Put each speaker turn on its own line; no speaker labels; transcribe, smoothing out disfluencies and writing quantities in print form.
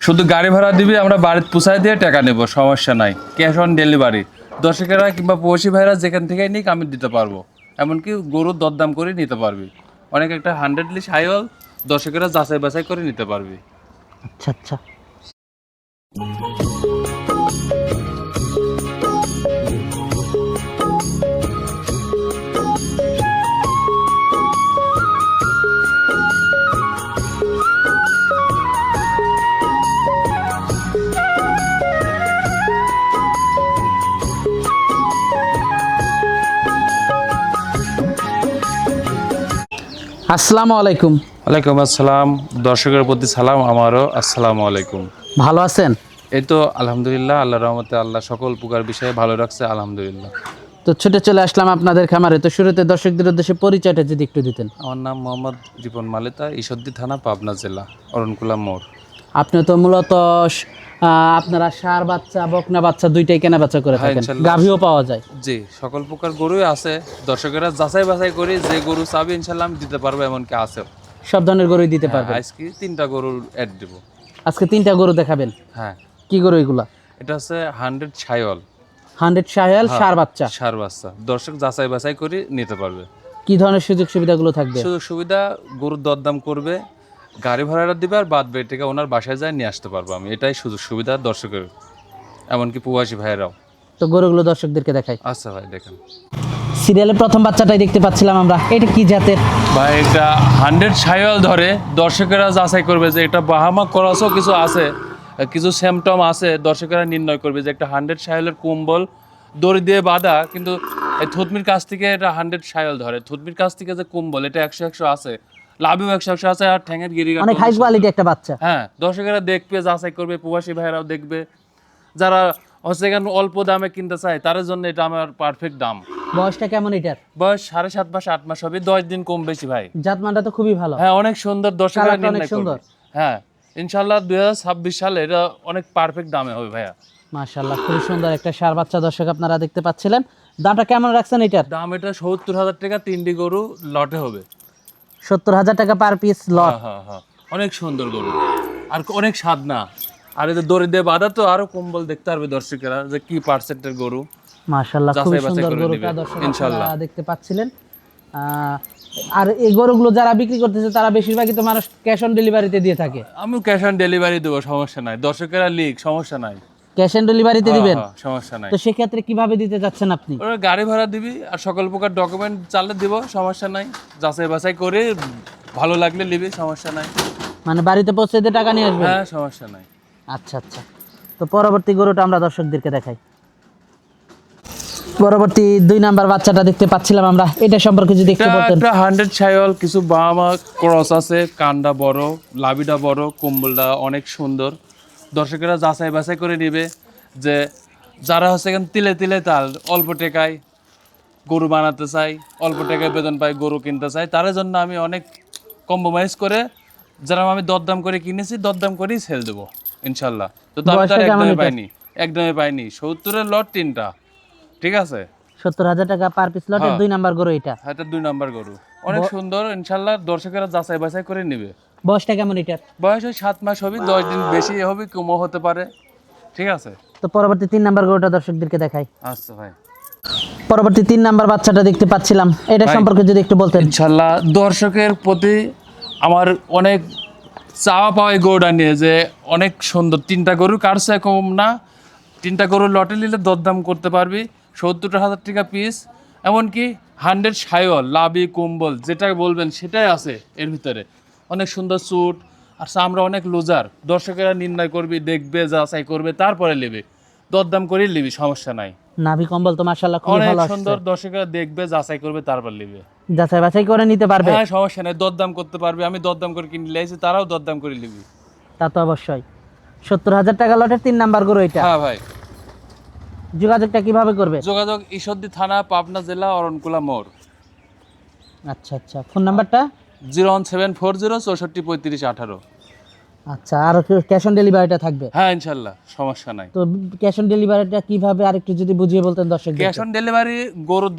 শুধু গাড়ি ভাড়া দিবি, আমরা বাড়িতে পৌঁছায় দিয়ে টাকা নেব, সমস্যা নাই। Cash on delivery. দর্শকেরা কিংবা প্রবাসী ভাইরা যেখান থেকে নিক আমি দিতে পারবো। এমনকি গরুর দরদাম করে নিতে পারবি। অনেক একটা 100 হাইওয়াল দর্শকেরা যাচাই বাছাই করে নিতে পারবি।
আচ্ছা আচ্ছা। আসসালামু আলাইকুম।
ওয়ালাইকুম আসসালাম। দর্শকের প্রতি সালাম, আমারও আসসালামু আলাইকুম।
ভালো আছেন?
এই তো আলহামদুলিল্লাহ, আল্লাহর রহমতে আল্লাহ সকল প্রকার বিষয়ে ভালো রাখছে, আলহামদুলিল্লাহ।
তো ছুটে চলে আসলাম আপনাদের খামারে। তো শুরুতে দর্শকদের উদ্দেশ্যে পরিচয়টা যদি একটু দিতেন।
আমার নাম মোহাম্মদ রিপন মালেতা, ঈশ্বরদী থানা, পাবনা জেলা, অরণকুলা মোড়।
আপনি তো মূলত আপনারা ষাঁড় বাচ্চা বকনা বাচ্চা দুইটাই কেনা বেচা করে
হ্যাঁ,
থাকেন,
ইনশাল্লাহ।
গাভীও পাওয়া যায়?
জি, সকল প্রকার গরুই আছে। দর্শকেরা যাচাই বাছাই করি, যে গরু চাবি ইনশাল্লাহ আমি দিতে পারবো, এমনকি আছে।
সব ধরনের গরুই দিতে পারবেন?
আজকে 3টা গরুর অ্যাড দিব।
আজকে 3টা গরু দেখাবেন?
হ্যাঁ।
কি গরু এগুলা?
এটা হচ্ছে 100 ছাইওয়াল,
100 শাহিয়াল ষাঁড় বাচ্চা।
ষাঁড় বাচ্চা। দর্শক যাচাই বাছাই করে নিতে পারবে।
কি ধরনের সুযোগ সুবিধাগুলো থাকবে?
সুযোগ সুবিধা, গরুর দরদাম করবে, গাড়ি ভাড়াটা দিবে, আর বাদ বাকি টাকা ওনার বাসায় যায় নিয়ে আসতে পারবো আমি। এটাই সুযোগ সুবিধা দর্শকের, এমনকি প্রবাসী ভাইয়েরাও।
তো গরুগুলো দর্শকদেরকে দেখাই।
আচ্ছা ভাই, দেখেন।
সিরিয়ালের প্রথম বাচ্চাটাই দেখতে পাচ্ছিলাম আমরা, এটা কি জাতের?
ভাই এটা 100 ছাইওয়াল ধরে, দর্শকেরা যাচাই করবে যে এটা বাহামা ক্রসও কিছু আছে, কিছু সিমটম আছে, দর্শকেরা নির্ণয় করবে যে একটা 100 ছাইওয়ালের কম্বল দড়ি দিয়ে বাঁধা, কিন্তু এই থুতমির কাছ থেকে এটা 100 ছাইওয়াল ধরে। থুতমির কাছ থেকে যে কম্বল, এটা 100 আছে, লাভিও 100 আছে, আর ঠ্যাঙের গিরিগা
অনেক হাই কোয়ালিটি একটা বাচ্চা।
হ্যাঁ, দর্শকেরা দেখবে, যাচাই করবে, প্রবাসী ভাইয়েরাও দেখবে। যারা হচ্ছে এখানে অল্প দামে কিনতে চায় তাদের জন্য এটা আমার পারফেক্ট দাম।
বয়সটা কেমন এটার?
বয়স 7.5 মাস 8 মাস হবে, 10 দিন কম বেশি ভাই।
জাতমানটা তো খুবই ভালো।
হ্যাঁ, অনেক সুন্দর, দর্শকরা
কালারটা অনেক
নির্ণয়
সুন্দর।
করবে। হ্যাঁ, ইনশাআল্লাহ 2026 সালে এটা অনেক পারফেক্ট দামে হবে ভাইয়া।
মাশাআল্লাহ, খুবই সুন্দর একটা ষাঁড় বাচ্চা দর্শক আপনারা দেখতে পাচ্ছিলেন। দামটা কেমন রাখছেন এটার?
দাম এটা 70,000 টাকা, 3টি গরু লটে হবে।
70,000 টাকা পার পিস লট।
হ্যাঁ হ্যাঁ, অনেক সুন্দর গরু, আর অনেক স্বাদ না। আর এই যে দড়ি দিয়ে বাঁধা, তো আরো কম্বল দেখতে পারবে দর্শকেরা যে কি পার্সেন্টের গরু।
মাশাআল্লাহ, খুবই
যাচাই বাছাই
সুন্দর
করে
গরুটা
নিবে,
দর্শক
ইনশাআল্লাহ।
আপনারা দেখতে পাচ্ছিলেন। আর এই গরুগুলো যারা বিক্রি করতেছে তারা বেশিরভাগই তো মানুষ ক্যাশ অন ডেলিভারিতে দিয়ে থাকে।
আমিও ক্যাশ অন ডেলিভারি দেবো, সমস্যা নাই। দর্শকেরা লিখ, সমস্যা নাই।
ক্যাশ অন ডেলিভারিতে দিবেন?
হ্যাঁ, সমস্যা নাই।
তো সেক্ষেত্রে কিভাবে দিতে যাচ্ছেন আপনি?
ওরা গাড়ি ভাড়া দিবি, আর সকল প্রকার ডকুমেন্ট চালে দিব, সমস্যা নাই। যাচাই বাছাই করে ভালো লাগলে নিবি, সমস্যা নাই।
মানে বাড়িতে পৌঁছে দিয়ে টাকা নিয়ে আসবেন?
হ্যাঁ, সমস্যা নাই।
আচ্ছা আচ্ছা। তো পরবর্তী গরুটা আমরা দর্শকদেরকে দেখাই। পরবর্তী 2 নাম্বার বাচ্চাটা দেখতে পাচ্ছিলাম আমরা, এটা সম্পর্কে যদি একটু
এটা
বলতেন।
একটা 100 ছাইওয়াল, কিছু বাহামা ক্রস আছে, কানটা বড়, লাভিটা বড়, কম্বলটা অনেক সুন্দর। দর্শকেরা যাচাই বাছাই করে নিবে যে যারা হচ্ছে এখানে তিলে তিলে তাল, অল্প টাকায় গরু বানাতে চাই, অল্প টাকায় বেতন পাই, গরু কিনতে চাই, তার জন্য আমি অনেক কম্প্রোমাইজ করে, যারা আমি দরদাম করে কিনেছি, দরদাম করেই সেল দেবো ইনশাল্লাহ। তো আমি
বয়সটা
তার
কেমন
একদমই
এটা?
পাইনি, একদমই পাইনি। 70-এর লট 3টা, ঠিক আছে।
70,000 টাকা পার পিস লটের 2 নাম্বার গরু এটা।
হ্যাঁ, এটা 2 নাম্বার গরু, অনেক সুন্দর। ইনশাল্লাহ দর্শকেরা যাচাই বাছাই করে নিবে।
বয়সটা কেমন এটার?
বয়স ওই 7 মাস হবে, 10 দিন বেশি হবে, কমও হতে পারে, ঠিক আছে।
তো পরবর্তী 3 নাম্বার গরুটা দর্শকদেরকে দেখাই।
আচ্ছা ভাই।
পরবর্তী 3 নাম্বার বাচ্চাটা দেখতে পাচ্ছিলাম, এটা
ভাই,
সম্পর্কে যদি একটু বলতেন।
ইনশাল্লাহ দর্শকের প্রতি আমার অনেক চাওয়া পাওয়া এই গরুটা নিয়ে, যে অনেক সুন্দর। 3টা গরু কারছে কম না, 3টা গরু লটে নিলে দরদাম করতে পারবি। 70,000 টাকা পিস, এমনকি 100 ছাইওয়াল, লাভি, কম্বল যেটা বলবেন সেটাই আছে এর ভিতরে। অনেক সুন্দর স্যুট, আর চামড়া অনেক লুজার। দর্শকেরা নির্ণয় করবি, দেখবে, যাচাই করবে, তারপরে নেবে, দরদাম করে নিবি, সমস্যা নাই।
নাভি কম্বল তো মাশাআল্লাহ খুব
অনেক
ভালো
সুন্দর,
আসছে।
দর্শকেরা দেখবে, যাচাই করবে, তারপর নেবে।
যাচাই বাছাই করে নিতে পারবে?
হ্যাঁ, সমস্যা নাই, দরদাম করতে পারবে। আমি দরদাম করে কিনে লাইছি, তারাও দরদাম করে নিবি।
তা তো অবশ্যই। 70,000 টাকা লটের 3 নাম্বার গরু এটা।
হ্যাঁ ভাই।
যোগাযোগটা কিভাবে করবে?
যোগাযোগ ঈশ্বরদী থানা, পাবনা জেলা, অরণকুলা মোড়।
আচ্ছা আচ্ছা। ফোন নাম্বারটা?
01740 64 35 18।
আচ্ছা, আর ক্যাশ অন ডেলিভারিটা থাকবে?
হ্যাঁ, ইনশাল্লাহ, সমস্যা নাই।
তো ক্যাশ অন ডেলিভারিটা কিভাবে আরেকটু যদি বুঝিয়ে বলতেন দর্শকদের।
ক্যাশ অন ডেলিভারি, গরুর